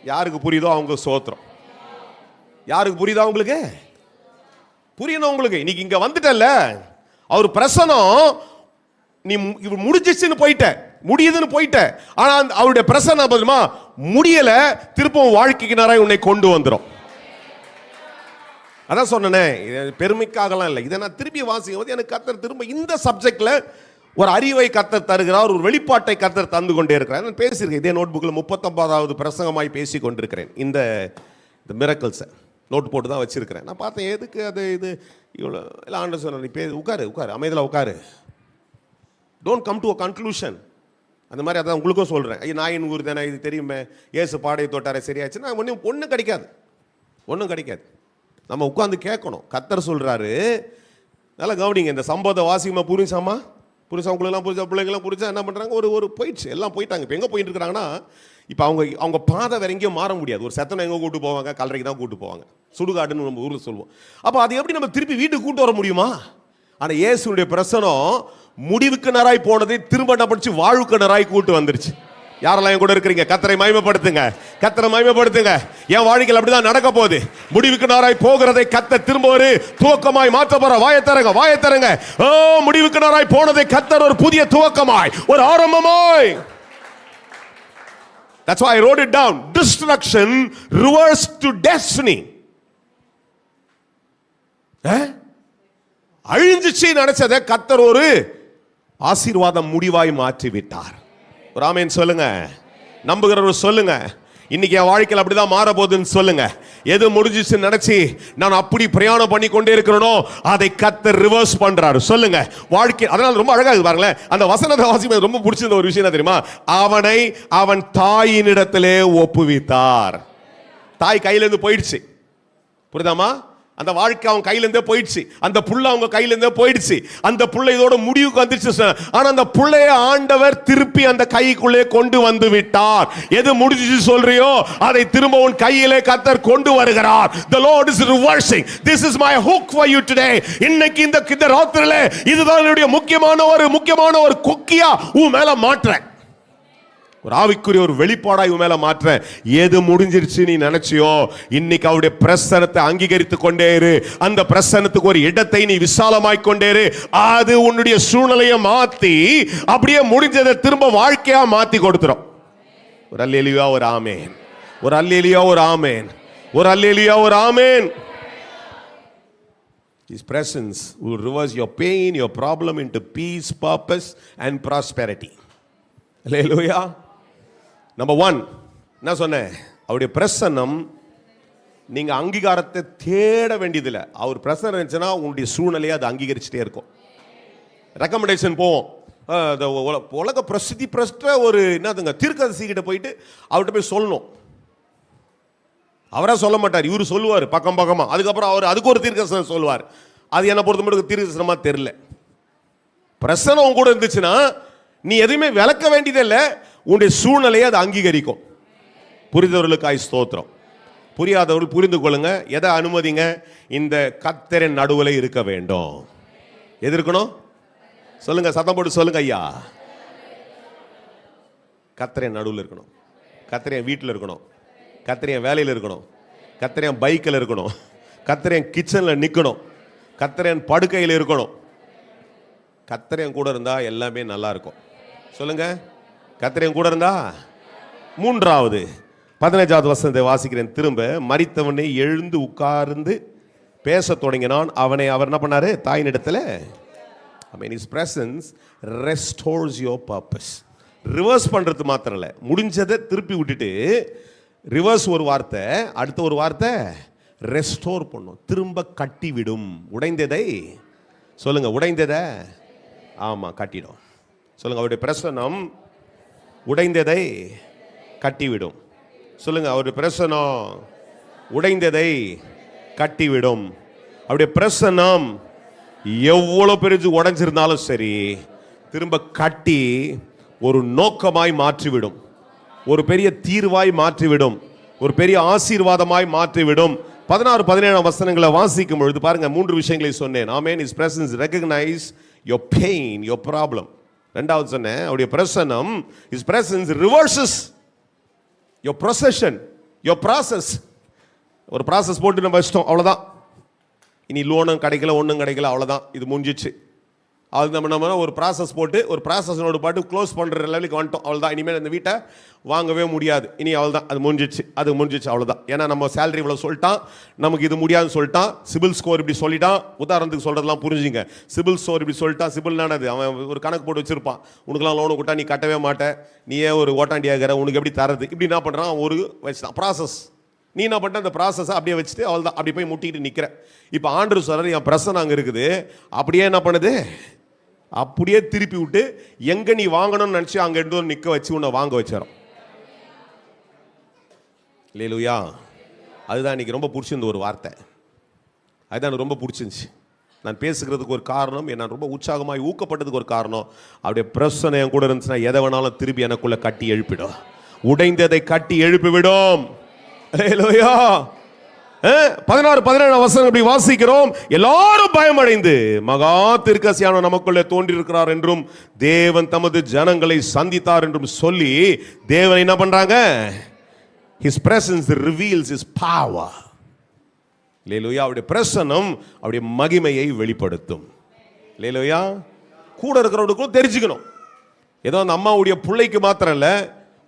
யாருக்கு புரியுதோ அவங்க சோத்திரம். யாருக்கு புரியுதோ அவங்களுக்கு புரியணும். உங்களுக்கு இன்னைக்கு இங்க வந்துட்டல்ல, அவர் பிரசனம் நீ முடிஞ்சிச்சுன்னு போயிட்ட, முடியுதுன்னு போயிட்ட. ஆனா அவருடைய பிரசனம் பதிலுமா முடியல, திருப்பவும் வாழ்க்கைக்கு நேரம் உன்னை கொண்டு வந்துடும். அதான் சொன்னேனே, பெருமைக்காகலாம் இல்லை. இதை நான் திருப்பி வாசிக்கும் போது எனக்கு கர்த்தர் திரும்ப இந்த சப்ஜெக்ட்ல ஒரு அறிவை கர்த்தர் தருகிறார், ஒரு வெளிப்பாட்டை கர்த்தர் தந்து கொண்டே இருக்கிறார். நான் பேசியிருக்கேன் இதே நோட் புக்கில் 39வது பிரசங்கமாய் பேசி கொண்டிருக்கிறேன். இந்த மிரக்கல்ஸை நோட் போட்டு தான் வச்சிருக்கிறேன். நான் பார்த்தேன், எதுக்கு அது இது இவ்வளோ இல்லை. ஆண்டவர் சொன்னார், நீ உட்காரு அமைதியில் உட்காரு, don't come to a conclusion. அந்த மாதிரி அதான் உங்களுக்கும் சொல்கிறேன். ஐயோ நாயின் ஊர் தானே, இது தெரியுமே, ஏசு பாடையை தொட்டாரே சரியாச்சுன்னா ஒன்றும் கிடைக்காது, ஒன்றும் கிடைக்காது. நம்ம உட்காந்து கேட்கணும். கர்த்தர் சொல்கிறாரு, நல்லா கவனிங்க. இந்த சம்பவத்தை வாசிக்கமா புரிஞ்சாமா? புரிஞ்சவங்களுக்குலாம் புரிஞ்சா, பிள்ளைங்களாம் புரிஞ்சா என்ன பண்ணுறாங்க, ஒரு போயிடுச்சு, எல்லாம் போயிட்டாங்க. இப்போ எங்கே போயிட்டு இருக்கிறாங்கன்னா, இப்போ அவங்க பாதை வேற எங்கேயும் மாற முடியாது. ஒரு சத்தனை எங்கே கூட்டு போவாங்க, கல்லறைக்கு தான் கூட்டு போவாங்க, சுடுகாடுன்னு நம்ம ஊரில் சொல்லுவோம். அப்போ அது எப்படி நம்ம திருப்பி வீட்டுக்கு கூட்டு வர முடியுமா? ஆனால் இயேசுடைய பிரசனம் முடிவுக்கு நேராய் போனதை திரும்ப என்ன படிச்சு வாழ்வுக்கு நேராய் கூட்டு வந்துருச்சு. யாரெல்லாம் என் கூட இருக்கிறீங்க, கர்த்தரை மகிமைப்படுத்துங்க, கர்த்தரை மகிமைப்படுத்துங்க. என் வாழ்க்கையில் அப்படிதான் நடக்க போகுது. முடிவுக்கு நேராய் போகிறதை கர்த்தர் திரும்ப ஒரு துவக்கமாய் மாற்ற போற. வாயத்தரங்க. ஓ, முடிவுக்கு நேராய் போனதை கர்த்தர் ஒரு புதிய துவக்கமாய், ஒரு ஆரம்பமாய். That's why I wrote it down. Destruction reversed to destiny. அழிஞ்சிச்சு நினைச்சதை கர்த்தர் ஒரு ஆசீர்வாதம் முடிவாய் மாற்றி விட்டார். ஒரு ஆமென் சொல்லுங்க. நம்புகிறவர் சொல்லுங்க. இன்னைக்கு என் வாழ்க்கையில் அப்படிதான் மாற போகுதுன்னு சொல்லுங்க. எது முடிஞ்சிச்சு நினைச்சு நான் அப்படி பிரயாணம் பண்ணி கொண்டே இருக்கிறனோ அதை கர்த்தர் ரிவர்ஸ் பண்றாரு. சொல்லுங்க வாழ்க்கை. அதனால ரொம்ப அழகா இருக்கு பாருங்களேன். அந்த வசனத்தை வாசிக்கும் ரொம்ப பிடிச்ச ஒரு விஷயம் தெரியுமா? அவனை அவன் தாயினிடத்திலே ஒப்புவித்தார். தாய் கையிலிருந்து போயிடுச்சு, புரியுதாமா? அந்த வாழ்க்கை அவன் கையிலேருந்தே போயிடுச்சு. அந்த புள்ள அவங்க கையிலேருந்தே போயிடுச்சு. அந்த புள்ள இதோட முடிவுக்கு வந்துருச்சு. ஆனா அந்த புள்ளைய ஆண்டவர் திருப்பி அந்த கைக்குள்ளே கொண்டு வந்து விட்டார். எது முடிஞ்சிச்சு சொல்றியோ அதை திரும்ப உன் கையிலே கர்த்தர் கொண்டு வருகிறார். The Lord is reversing. This is my hook for you today. இன்னைக்கு இந்த ராத்திரியிலே இதுதான் என்னுடைய முக்கியமான ஒரு கொக்கியா உன் மேல மாற்றேன். ஒரு ஆவிக்குரிய ஒரு வெளிப்பாடாய் உன் மேல மாற்றேன். எது முடிஞ்சிருச்சு நீ நினைச்சியோ, இன்னைக்கு அவருடைய பிரசன்னத்தை அங்கீகரித்து கொண்டே இரு. அந்த பிரசன்னத்துக்கு ஒரு இடத்தை நீ விசாலமாய் கொண்டே இரு. அது உன்னுடைய சூழ்நிலையை மாத்தி அப்படியே முடிஞ்சதை திரும்ப வாழ்க்கையா மாத்தி கொடுத்துரும். ஒரு அல்லேலூயா, ஒரு ஆமென். ஒரு அல்லேலூயா, ஒரு ஆமென். ஒரு அல்லேலூயா, ஒரு ஆமென். His presence will reverse your pain, your problem into peace, purpose and prosperity. Hallelujah. Number 1 என்ன சொன்னேன்? அவருடைய பிரசன்னம் நீங்க அங்கீகாரத்தை தேட வேண்டியதில்லை. அவர் பிரசன்னம் இருந்துச்சுன்னா உங்களுடைய சூழ்நிலையை அது அங்கீகரிச்சுட்டே இருக்கும். ரெக்கமெண்டேஷன் போவோம். உலக பிரசித்தி பெற்ற ஒரு என்னதுங்க தீர்க்கதரிசி கிட்ட போயிட்டு அவர்கிட்ட போய் சொல்லணும். அவரா சொல்ல மாட்டார், இவரு சொல்லுவார் பக்கமா. அதுக்கப்புறம் அவர் அதுக்கு ஒரு தீர்க்கதரிசனம் சொல்லுவார். அது என்ன பொறுத்த மட்டும் தீர்க்கதரிசனமா தெரியல. பிரசன்னம் கூட இருந்துச்சுன்னா நீ எதுவுமே விளக்க வேண்டியதே இல்லை. உன்னுடைய சூழ்நிலையை அது அங்கீகரிக்கும். புரிந்தவர்களுக்காய் ஸ்தோத்திரம். புரியாதவர்கள் புரிந்து கொள்ளுங்க. எதை அனுமதிங்க? இந்த கர்த்தரின் நடுவில் இருக்க வேண்டும். எது இருக்கணும் சொல்லுங்க, சத்தம் போட்டு சொல்லுங்க ஐயா. கர்த்தரின் நடுவில் இருக்கணும். கர்த்தரின் வீட்டில் இருக்கணும். கர்த்தரின் வேலையில் இருக்கணும். கர்த்தரின் பைக்கில் இருக்கணும். கர்த்தர் என் கிச்சனில் நிற்கணும், கர்த்தர் என் படுக்கையில் இருக்கணும். கர்த்தர் என் கூட இருந்தா எல்லாமே நல்லா இருக்கும். சொல்லுங்க, கர்த்தர் என் கூட இருந்தா. மூன்றாவது 15வது வசனத்தை வாசிக்கிறேன் திரும்ப. மரித்தவனை எழுந்து உட்கார்ந்து பேச தொடங்கினான். அவர் என்ன பண்ணாரு? தாயினிடத்துல his presence restores your purpose. Reverse பண்றது மாத்திரம் இல்ல, முடிஞ்சதை திருப்பி விட்டுட்டு ரிவர்ஸ் ஒரு வார்த்தை, அடுத்த ஒரு வார்த்தை ரெஸ்டோர் பண்ணும், திரும்ப கட்டிவிடும். உடைந்ததை சொல்லுங்க, உடைந்ததை ஆமா கட்டிடும். சொல்லுங்க, அவருடைய பிரசன்னம் உடைந்ததை கட்டிவிடும். சொல்லுங்க, அவருடைய பிரசன்னம் உடைந்ததை கட்டிவிடும். அவருடைய பிரசன்னம் எவ்வளவு பெரிய உடைஞ்சிருந்தாலும் சரி, திரும்ப கட்டி ஒரு நோக்கமாய் மாற்றிவிடும், ஒரு பெரிய தீர்வாய் மாற்றிவிடும், ஒரு பெரிய ஆசீர்வாதமாய் மாற்றிவிடும். 16-17 வசனங்களை வாசிக்கும் பொழுது பாருங்க, 3 விஷயங்களை சொன்னேன். ஆமென். His presence recognize your pain, your problem. ரெண்டாவது சொன்னேன், அவருடைய பிரசன்னம், His presence reverses your procession, your process. ஒரு ப்ராசஸ் போட்டு நம்ம வச்சிட்டோம், அவ்வளோதான். இனி லோனும் கிடைக்கல, ஒன்றும் கிடைக்கல, அவ்வளோதான், இது முடிஞ்சிச்சு. அது நம்ம ஒரு ப்ராசஸ் போட்டு ஒரு ப்ராசஸோடு பாட்டு க்ளோஸ் பண்ணுற லெவலுக்கு வந்துட்டோம், அவ்வளோதான். இனிமேல் இந்த வீட்டை வாங்கவே முடியாது, இனி அவ்வளோதான், அது முடிஞ்சிச்சு, அவ்வளோதான். ஏன்னா நம்ம சேலரி இவ்வளோ சொல்லிட்டான், நமக்கு இது முடியாதுன்னு சொல்லிட்டான், சிபில் ஸ்கோர் இப்படி சொல்லிட்டான். உதாரணத்துக்கு சொல்கிறதெல்லாம் புரிஞ்சுங்க. சிபில் ஸ்கோர் இப்படி சொல்லிட்டான், சிபில்னானது அவன் ஒரு கணக்கு போட்டு வச்சுருப்பான். உனக்குலாம் லோனு கொடுத்தா நீ கட்டவே மாட்டேன், நீயே ஒரு ஓட்டாண்டியாகிற, உனக்கு எப்படி தரது, இப்படி என்ன பண்ணுறான், ஒரு வச்சுட்டான் ப்ராசஸ். நீ என்ன பண்ண, அந்த ப்ராசஸை அப்படியே வச்சுட்டு அவ்வளோதான், அப்படி போய் முட்டிக்கிட்டு நிற்கிற. இப்போ ஆண்டவர் சொல்கிறார், என் பிரசன்னம் அங்கே இருக்குது, அப்படியே என்ன பண்ணுது, அப்படியே திருப்பி விட்டு எங்க நீ வாங்கணும்னு நினைச்சு அங்க இருந்து நிக்க வச்சு உன்னை வாங்க வச்சிடும். அல்லேலூயா. அதுதான் இன்னைக்கு ரொம்ப பிடிச்சிருந்த ஒரு வார்த்தை, அதுதான் ரொம்ப பிடிச்சிருந்துச்சு. நான் பேசுகிறதுக்கு ஒரு காரணம், நான் ரொம்ப உற்சாகமாய் ஊக்கப்பட்டதுக்கு ஒரு காரணம், அப்படியே பிரச்சனை என் கூட இருந்துச்சுன்னா எதை வேணாலும் திருப்பி எனக்குள்ள கட்டி எழுப்பிடும், உடைந்ததை கட்டி எழுப்பிவிடும். அல்லேலூயா. 16-17 வசனம் இப்படி வாசிக்கிறோம். எல்லாரும் பயமடைந்து மகா தீர்க்கதரிசியான நமக்குள்ளே தோன்றியிருக்கிறார் என்றும் தேவன் தமது ஜனங்களை சந்தித்தார் என்றும் சொல்லி தேவன் என்ன பண்றாங்க, His presence reveals His power. அல்லேலூயா. அவருடைய பிரசன்னம் அவருடைய மகிமையை வெளிப்படுத்தும். அல்லேலூயா. கூட இருக்கிறவங்களுக்கும் தெரிஞ்சுக்கணும். ஏதோ அந்த அம்மாவுடைய பிள்ளைக்கு மாத்திரம் இல்ல,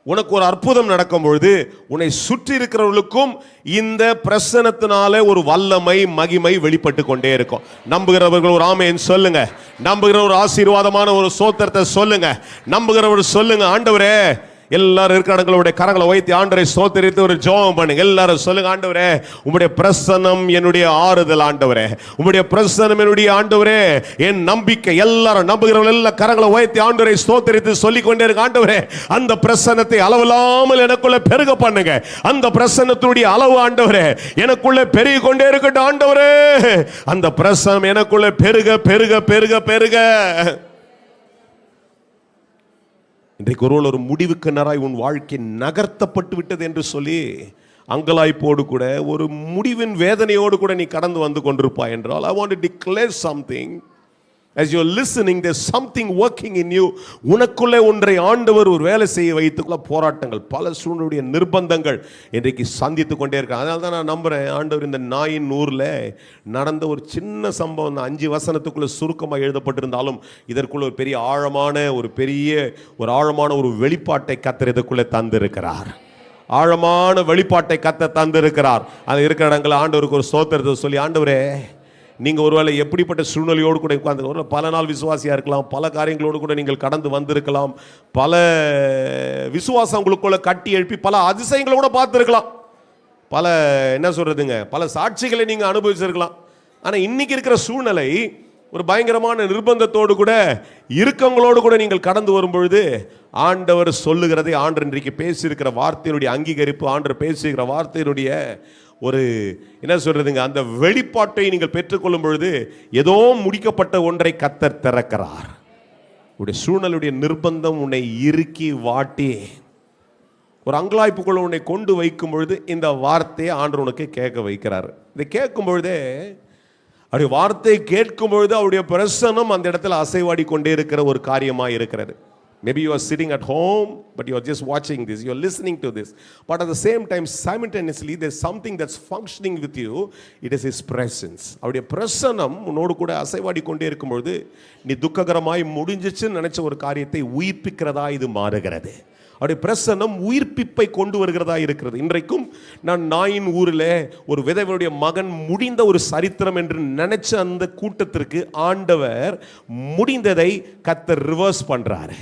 உனக்கு ஒரு அற்புதம் நடக்கும் பொழுது உன்னை சுற்றி இருக்கிறவர்களுக்கும் இந்த பிரசன்னத்தினால ஒரு வல்லமை மகிமை வெளிப்பட்டு கொண்டே இருக்கும். நம்புகிறவர்கள் ஒரு ஆமென் சொல்லுங்க, நம்புகிற ஒரு ஆசீர்வாதமான ஒரு ஸ்தோத்திரத்தை சொல்லுங்க, நம்புகிறவர் சொல்லுங்க. ஆண்டவரே, எல்லாரும் இருக்கிற இடங்களுடைய கரங்களை வைத்து ஆண்டவரை ஸ்தோத்திரித்து ஒரு ஜெபம் பண்ணுங்க. எல்லாரும் சொல்லுங்க, ஆண்டவரே உம்முடைய பிரசன்னம் என்னுடைய ஆறுதல், ஆண்டவரே உம்முடைய பிரசன்னம் என்னுடைய ஆண்டவரே என் நம்பிக்கை. எல்லாரும் நம்புகிறவர்கள் எல்லா கரங்களை வைத்து ஆண்டவரை ஸ்தோத்திரித்து சொல்லிக் கொண்டே இருக்க. ஆண்டவரே, அந்த பிரசன்னத்தை அளவில்லாமல் எனக்குள்ள பெருக பண்ணுங்க. அந்த பிரசன்னத்தினுடைய அளவு ஆண்டவரே எனக்குள்ள பெருகி கொண்டே இருக்கட்டும். ஆண்டவரே, அந்த பிரசன்னம் எனக்குள்ள பெருக பெருக பெருக பெருக. இன்றைக்கு ஒரு முடிவுக்கு நேராய் உன் வாழ்க்கை நகர்த்தப்பட்டு விட்டது என்று சொல்லி அங்கலாய்ப்போடு கூட ஒரு முடிவின் வேதனையோடு கூட நீ கடந்து வந்து கொண்டிருப்பாய் என்றால், I want to declare something. As you're listening, there's something working in you. உனக்குள்ளே ஒன்றை ஆண்டவர் ஒரு வேலை செய்ய வைத்துக்குள்ள போராட்டங்கள், பல சூழ்நிலையுடைய நிர்பந்தங்கள் இன்றைக்கு சந்தித்து கொண்டே இருக்காங்க. அதனால தான் நான் நம்புறேன், ஆண்டவர் இந்த நாயின் ஊரில் நடந்த ஒரு சின்ன சம்பவம் 5 வசனத்துக்குள்ள சுருக்கமாக எழுதப்பட்டிருந்தாலும் இதற்குள்ள ஒரு பெரிய ஆழமான ஒரு வெளிப்பாட்டை கர்த்தர் இதற்குள்ளே தந்திருக்கிறார். ஆழமான வெளிப்பாட்டை கர்த்தர் தந்திருக்கிறார். அது இருக்கிற இடங்களில் ஆண்டவருக்கு ஒரு ஸ்தோத்திரத்தை சொல்லி, ஆண்டவரே நீங்கள் ஒருவேளை எப்படிப்பட்ட சூழ்நிலையோடு கூட உட்கார்ந்து, ஒரு பல நாள் விசுவாசியாக இருக்கலாம், பல காரியங்களோடு கூட நீங்கள் கடந்து வந்திருக்கலாம், பல விசுவாசம் உங்களுக்குள்ள கட்டி எழுப்பி பல அதிசயங்களை கூட பார்த்துருக்கலாம், பல என்ன சொல்றதுங்க, பல சாட்சிகளை நீங்கள் அனுபவிச்சிருக்கலாம். ஆனால் இன்னைக்கு இருக்கிற சூழ்நிலை ஒரு பயங்கரமான நிர்பந்தத்தோடு கூட இருக்கங்களோடு கூட நீங்கள் கடந்து வரும்பொழுது ஆண்டவர் சொல்லுகிறதை, ஆண்டவர் இன்றைக்கு பேசியிருக்கிற வார்த்தையினுடைய அங்கீகரிப்பு, ஆண்டவர் பேசுகிற வார்த்தையினுடைய ஒரு என்ன சொல்றதுங்க, அந்த வெளிப்பாட்டை நீங்கள் பெற்றுக்கொள்ளும் பொழுது ஏதோ முடிக்கப்பட்ட ஒன்றை கர்த்தர் திறக்கிறார். உடைய சூழ்நிலையுடைய நிர்பந்தம் உன்னை இறுக்கி வாட்டி ஒரு அங்கலாய்ப்புக்குள்ள உன்னை கொண்டு வைக்கும் பொழுது இந்த வார்த்தையை ஆண்டவர் உனக்கு கேட்க வைக்கிறார். இதை கேட்கும் பொழுதே, அவருடைய வார்த்தையை கேட்கும் பொழுது அவருடைய பிரசன்னம் அந்த இடத்துல அசைவாடி கொண்டே இருக்கிற ஒரு காரியமாக இருக்கிறது. Maybe you are sitting at home, but you are just watching this, you are listening to this. But at the same time, simultaneously, there's something that's functioning with you. It is His presence. அவருடைய பிரசன்னம் உன்னோடு கூட அசைவாடி கொண்டே இருக்கும்பொழுது நீ துக்ககரமாய் முடிஞ்சிச்சுன்னு நினைச்ச ஒரு காரியத்தை உயிர்ப்பிக்கிறதா இது மாறுகிறது. அவருடைய பிரசன்னம் உயிர்ப்பிப்பை கொண்டு வருகிறதா இருக்கிறது. இன்றைக்கும் நான் நாயின் ஊரில் ஒரு விதவையுடைய மகன் முடிந்த ஒரு சரித்திரம் என்று நினைச்ச அந்த கூட்டத்திற்கு ஆண்டவர் முடிந்ததை கர்த்தர் ரிவர்ஸ் பண்றாரு.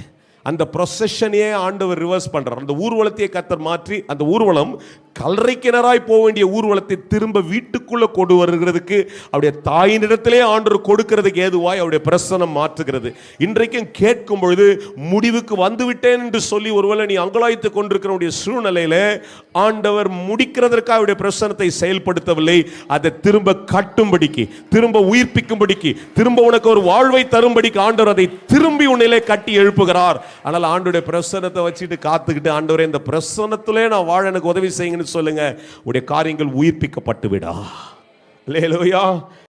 அந்த ப்ரொசஷனையே ஆண்டவர் ரிவர்ஸ் பண்றார். அந்த ஊர்வலத்தையே கர்த்தர் மாற்றி அந்த ஊர்வலம் கல்லறைக்கிணராய் போக வேண்டிய ஊர்வலத்தை திரும்ப வீட்டுக்குள்ள கொண்டு வருகிறதுக்கு அவருடைய தாயினிடத்திலே ஆண்டவர் கொடுக்கிறதுக்கு ஏதுவாய் அவருடைய பிரசனம் மாற்றுகிறது. இன்றைக்கும் கேட்கும் பொழுது முடிவுக்கு வந்துவிட்டேன் என்று சொல்லி ஒருவேளை நீ அங்கலாய்த்து கொண்டிருக்கிற சூழ்நிலையில ஆண்டவர் முடிக்கிறதற்காக அவருடைய பிரசனத்தை செயல்படுத்தவில்லை. அதை திரும்ப கட்டும்படிக்கு, திரும்ப உயிர்ப்பிக்கும்படிக்கு, திரும்ப உனக்கு ஒரு வாழ்வை தரும்படிக்கு ஆண்டவர் அதை திரும்பி உன்னிலே கட்டி எழுப்புகிறார். ஆனால் ஆண்டவருடைய பிரசனத்தை வச்சுட்டு காத்துக்கிட்டு ஆண்டவரே இந்த பிரசனத்திலே நான் வாழ எனக்கு உதவி செய்யுங்கன்னு சொல்லுங்க. உடைய காரியங்கள் உயிர்ப்பிக்கப்பட்டு விடா. அல்லேலூயா.